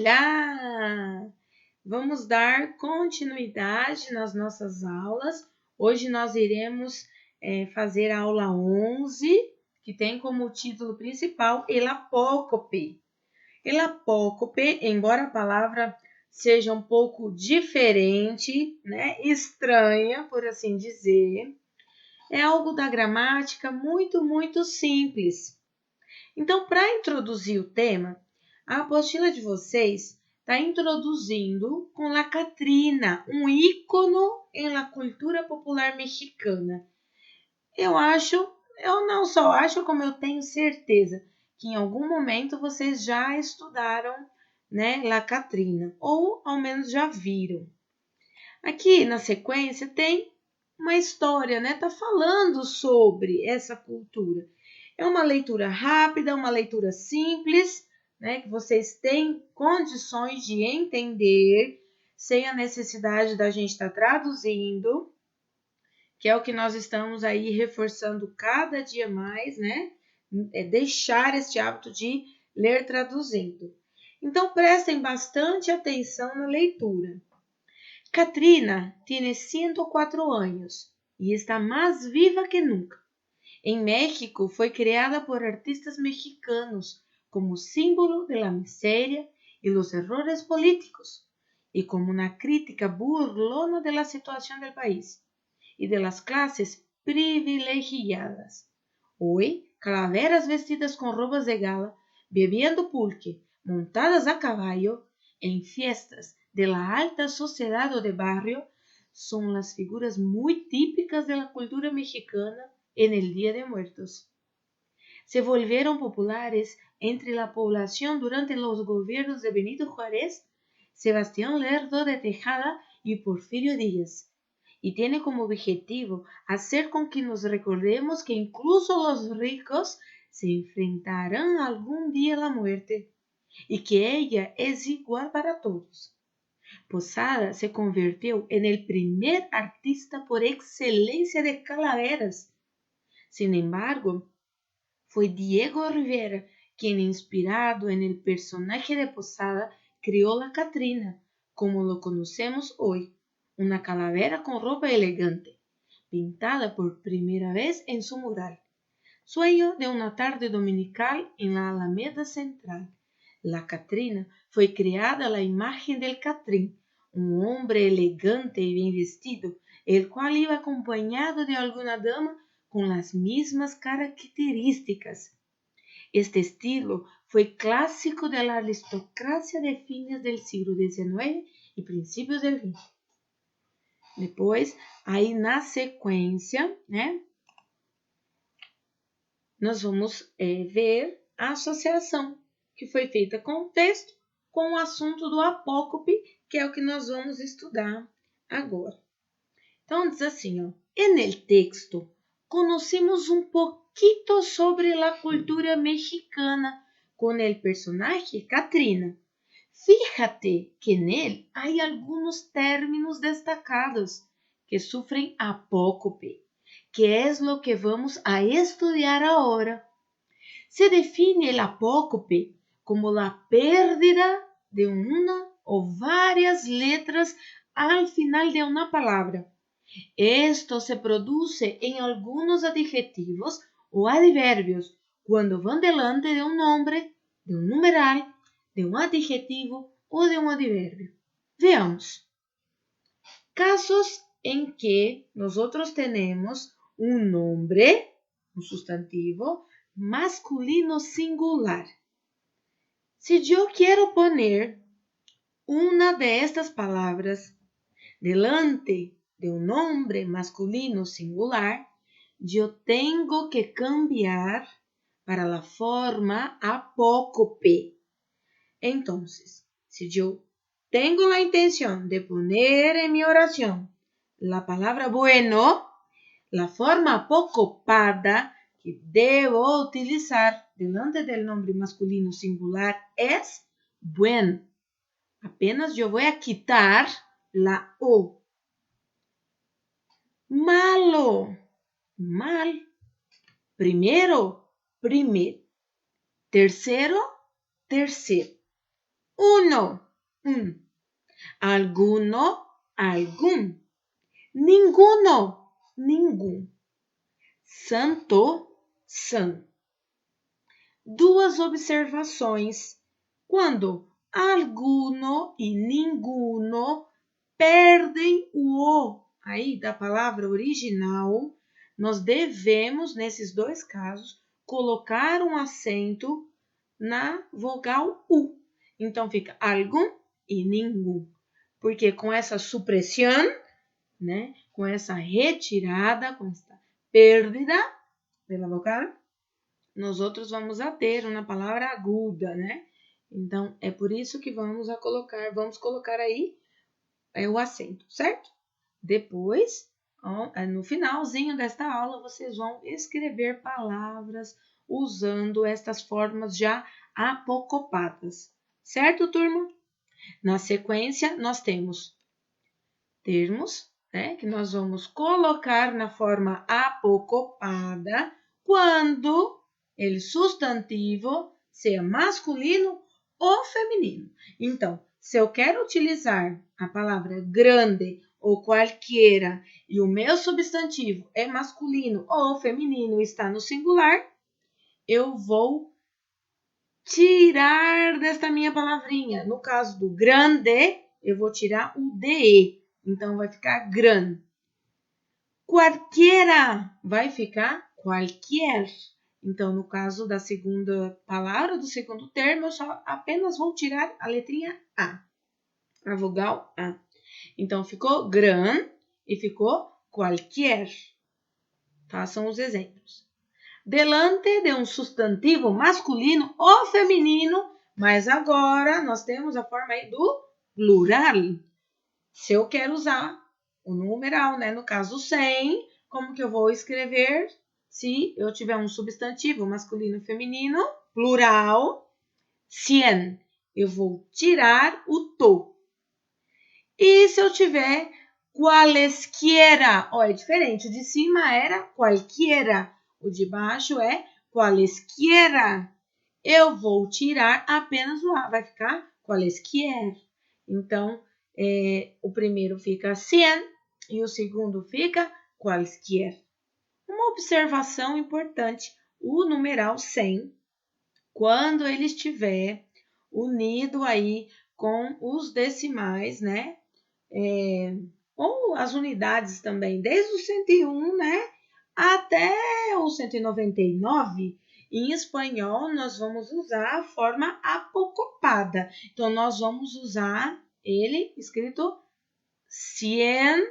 Olá! Vamos dar continuidade nas nossas aulas. Hoje nós iremos fazer a aula 11, que tem como título principal El Apócope. El Apócope, embora a palavra seja um pouco diferente, né, estranha, por assim dizer, é algo da gramática muito simples. Então, para introduzir o tema, a apostila de vocês está introduzindo com La Catrina, um ícono em la cultura popular mexicana. Eu não só acho, como eu tenho certeza que em algum momento vocês já estudaram, né, La Catrina, ou ao menos já viram. Aqui na sequência tem uma história, né? Tá falando sobre essa cultura. É uma leitura rápida, uma leitura simples, né? Que vocês têm condições de entender sem a necessidade da gente estar traduzindo, que é o que nós estamos aí reforçando cada dia mais, né? É deixar este hábito de ler traduzindo. Então, prestem bastante atenção na leitura. Katrina tiene 104 años y está más viva que nunca. En México fue creada por artistas mexicanos como símbolo de la miseria y los errores políticos y como una crítica burlona de la situación del país y de las clases privilegiadas. Hoy, calaveras vestidas con robas de gala, bebiendo pulque, montadas a caballo, en fiestas de la alta sociedad o de barrio, son las figuras muy típicas de la cultura mexicana en el Día de Muertos. Se volvieron populares entre la población durante los gobiernos de Benito Juárez, Sebastián Lerdo de Tejada y Porfirio Díaz, y tiene como objetivo hacer con que nos recordemos que incluso los ricos se enfrentarán algún día a la muerte y que ella es igual para todos. Posada se convirtió en el primer artista por excelencia de calaveras. Sin embargo, fue Diego Rivera quien, inspirado en el personaje de Posada, creó la Catrina, como lo conocemos hoy, una calavera con ropa elegante, pintada por primera vez en su mural. Sueño de una tarde dominical en la Alameda Central. La Catrina fue creada a la imagen del Catrín, un hombre elegante y bien vestido, el cual iba acompañado de alguna dama con las mismas características. Este estilo fue clásico de la aristocracia de fines del siglo XIX y principios del XX. Depois, aí na sequência, né, nós vamos ver a associação que foi feita com o texto com o assunto do apócope, que é o que nós vamos estudar agora. Então, diz assim, ó, en el texto conocimos un poquito sobre la cultura mexicana con el personaje Catrina. Fíjate que en él hay algunos términos destacados que sufren apócope, que es lo que vamos a estudiar ahora. Se define el apócope como la pérdida de una o varias letras al final de una palabra. Esto se produce en algunos adjetivos o adverbios cuando van delante de un nombre, de un numeral, de un adjetivo o de un adverbio. Veamos. Casos en que nosotros tenemos un nombre, un sustantivo, masculino singular. Si yo quiero poner una de estas palabras delante de un nombre masculino singular, yo tengo que cambiar para la forma apócope. Entonces, si yo tengo la intención de poner en mi oración la palabra bueno, la forma apocopada que debo utilizar delante del nombre masculino singular es buen. Apenas yo voy a quitar la O. Malo, mal. Primero, primer. Tercero, tercer. uno, um. Alguno, algum. Ninguno, nenhum. Santo, sã. Duas observações. Quando alguno e ninguno perdem o O aí da palavra original, nós devemos, nesses dois casos, colocar um acento na vogal U. Então, fica algum e nenhum. Porque com essa supressão, né, com essa retirada, com essa pérdida pela vogal, nós outros vamos a ter uma palavra aguda, né? Então, é por isso que vamos colocar aí o acento, certo? Depois, no finalzinho desta aula, vocês vão escrever palavras usando estas formas já apocopadas, certo, turma? Na sequência, nós temos termos, né, que nós vamos colocar na forma apocopada quando ele substantivo seja masculino ou feminino. Então, se eu quero utilizar a palavra grande ou qualquer e o meu substantivo é masculino ou feminino, está no singular, eu vou tirar desta minha palavrinha. No caso do grande, eu vou tirar o DE. Então, vai ficar gran. Qualquer vai ficar qualquer. Então, no caso da segunda palavra, do segundo termo, eu só apenas vou tirar a letrinha A. A vogal A. Então, ficou gran e ficou qualquer. Tá? São os exemplos. Delante de um substantivo masculino ou feminino, mas agora nós temos a forma aí do plural. Se eu quero usar o numeral, né? No caso 100, como que eu vou escrever se eu tiver um substantivo masculino e feminino, plural, 100? Eu vou tirar o to. E se eu tiver qualesquiera? Ó, é diferente. O de cima era qualquiera. O de baixo é qualesquiera. Eu vou tirar apenas o A. Vai ficar qualesquier. Então, o primeiro fica 100 e o segundo fica qualesquier. Uma observação importante. O numeral 100, quando ele estiver unido aí com os decimais, né? Ou as unidades também, desde o 101, né, até o 199, em espanhol nós vamos usar a forma apocopada. Então, nós vamos usar ele escrito ciento.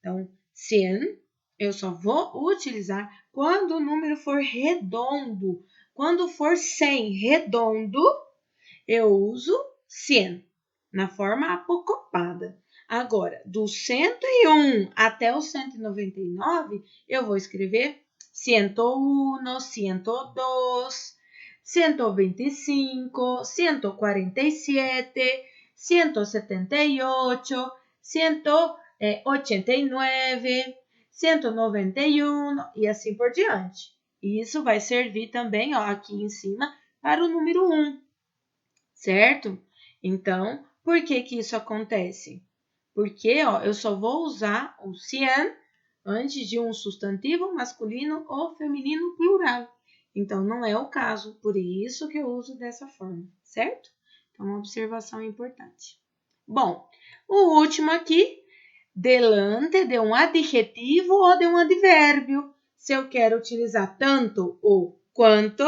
Então, cien, eu só vou utilizar quando o número for redondo. Quando for 100 redondo, eu uso 100 na forma apocopada. Agora, do 101 até o 199, eu vou escrever 101, 102, 125, 147, 178, 189, 191 e assim por diante. Isso vai servir também, ó, aqui em cima, para o número 1, certo? Então, por que que isso acontece? Porque, ó, eu só vou usar o 100 antes de um substantivo masculino ou feminino plural. Então, não é o caso, por isso que eu uso dessa forma, certo? Então, uma observação importante. Bom, o último aqui, delante de um adjetivo ou de um advérbio. Se eu quero utilizar tanto ou quanto.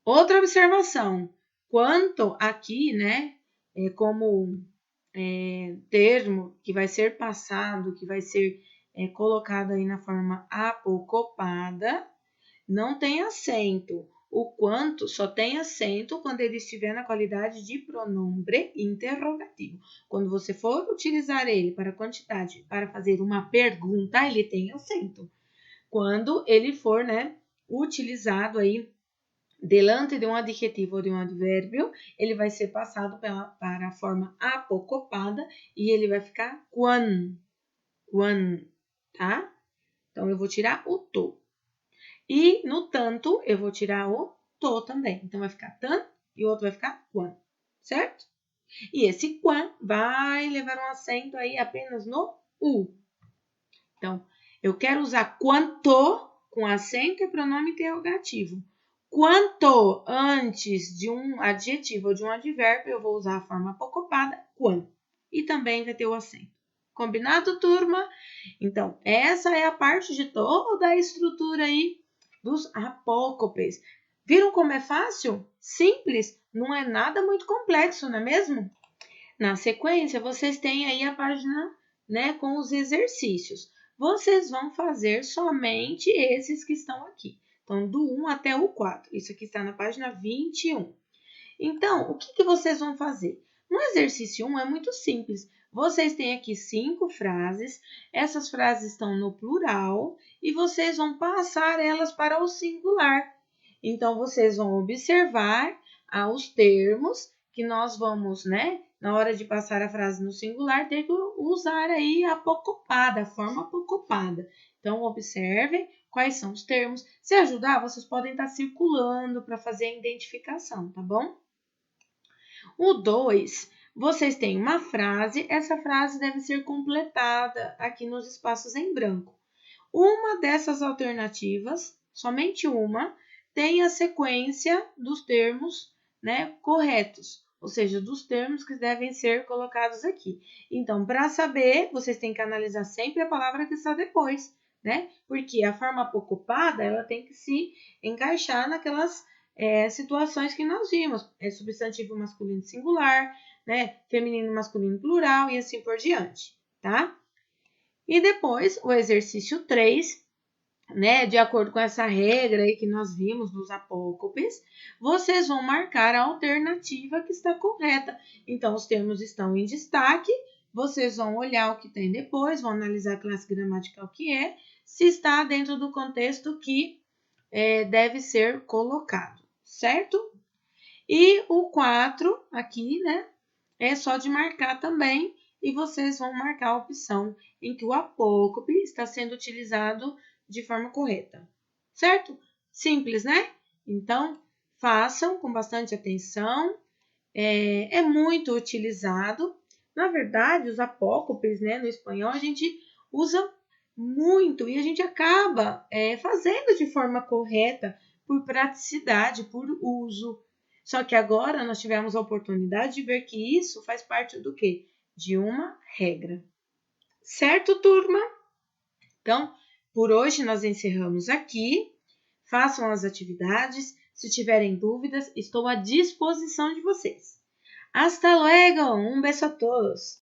Outra observação, quanto aqui, né, como termo que vai ser passado, que vai ser colocado aí na forma apocopada, não tem acento. O quanto só tem acento quando ele estiver na qualidade de pronome interrogativo. Quando você for utilizar ele para quantidade, para fazer uma pergunta, ele tem acento. Quando ele for, né, utilizado aí delante de um adjetivo ou de um advérbio, ele vai ser passado para a forma apocopada e ele vai ficar quan, tá? Então, eu vou tirar o to. E no tanto, eu vou tirar o to também. Então, vai ficar tan, e o outro vai ficar quan, certo? E esse quan vai levar um acento aí apenas no U. Então, eu quero usar quanto com acento e pronome interrogativo. Quanto antes de um adjetivo ou de um advérbio, eu vou usar a forma apocopada, quan. E também vai ter o acento. Combinado, turma? Então, essa é a parte de toda a estrutura aí dos apócopes. Viram como é fácil? Simples? Não é nada muito complexo, não é mesmo? Na sequência, vocês têm aí a página, né, com os exercícios. Vocês vão fazer somente esses que estão aqui. Então, do 1 até o 4. Isso aqui está na página 21. Então, o que vocês vão fazer? No exercício 1 é muito simples. Vocês têm aqui 5 frases. Essas frases estão no plural e vocês vão passar elas para o singular. Então, vocês vão observar os termos que nós vamos, né? Na hora de passar a frase no singular, ter que usar aí a apocopada, a forma apocopada. Então, observem quais são os termos. Se ajudar, vocês podem estar circulando para fazer a identificação, tá bom? O 2, vocês têm uma frase, essa frase deve ser completada aqui nos espaços em branco. Uma dessas alternativas, somente uma, tem a sequência dos termos, né, corretos, ou seja, dos termos que devem ser colocados aqui. Então, para saber, vocês têm que analisar sempre a palavra que está depois, né? Porque a forma apocopada, ela tem que se encaixar naquelas situações que nós vimos. Substantivo masculino singular, né? Feminino masculino plural e assim por diante, tá? E depois, o exercício 3, né, de acordo com essa regra aí que nós vimos nos apócopes, vocês vão marcar a alternativa que está correta. Então, os termos estão em destaque, vocês vão olhar o que tem depois, vão analisar a classe gramatical que é, se está dentro do contexto que deve ser colocado, certo? E o 4 aqui, né, é só de marcar também, e vocês vão marcar a opção em que o apócope está sendo utilizado de forma correta, certo? Simples, né? Então, façam com bastante atenção, é muito utilizado. Na verdade, os apócopes, né, no espanhol, a gente usa muito e a gente acaba fazendo de forma correta por praticidade, por uso. Só que agora nós tivemos a oportunidade de ver que isso faz parte do quê? De uma regra. Certo, turma? Então, por hoje nós encerramos aqui. Façam as atividades. Se tiverem dúvidas, estou à disposição de vocês. Hasta luego! Um beijo a todos!